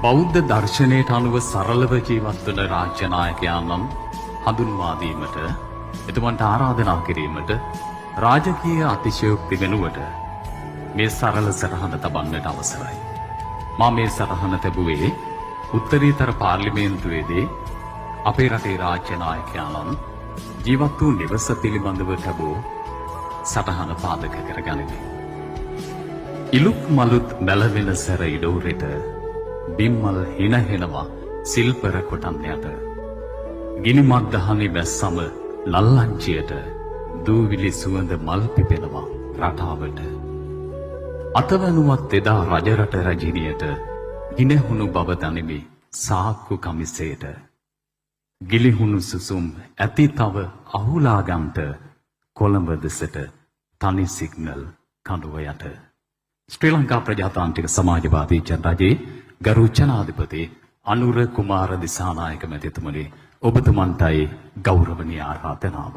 බෞද්ධ දර්ශනයට අනුව සරලව ජීවත් වන රාජ්‍ය නායකයන්න් හඳුන්වා දීමට, එතුමන්ට ආරාධනා කිරීමට, රාජකීය අතිශයෝක්ති වෙනුවට මේ සරල සටහන තබන්නට අවසරයි. මා මේ සටහන තැබුවේ උත්තරීතර පාර්ලිමේන්තුවේදී අපේ රටේ රාජ්‍ය නායකයන්න් ජීවත් වූ නිවස පිළිබඳව තැබූ සටහන පාදක කරගනිමි. ඉලුක් මලුත් මැලවෙන සැර ඉඩෝරෙට බිම්මල් හිනහෙනවා සිල්පර කොටන් යට. ගිනි මද්දහනි වැස්සම ලල්ලංචියට දූවිලි සුවඳ මල් පිපෙනවා රටාවට. අතවනුවත් එදා රජරට රජිනියට ගිනහුණු බව දනිමි සාක්කු කමිසයට. ගිලිහුණු සුසුම් ඇති තව අහුලාගන්ට කොළඹ දෙසට තනි සිග්නල් කඳුව යට. ශ්‍රී ලංකා ප්‍රජාතාන්ත්‍රික සමාජවාදී ජනරජයේ ගරු ජනාධිපති අනුර කුමාර දිසානායක මැතිතුමනි, ඔබතුමන්ටයි ගෞරවනීය ආරාධනාව.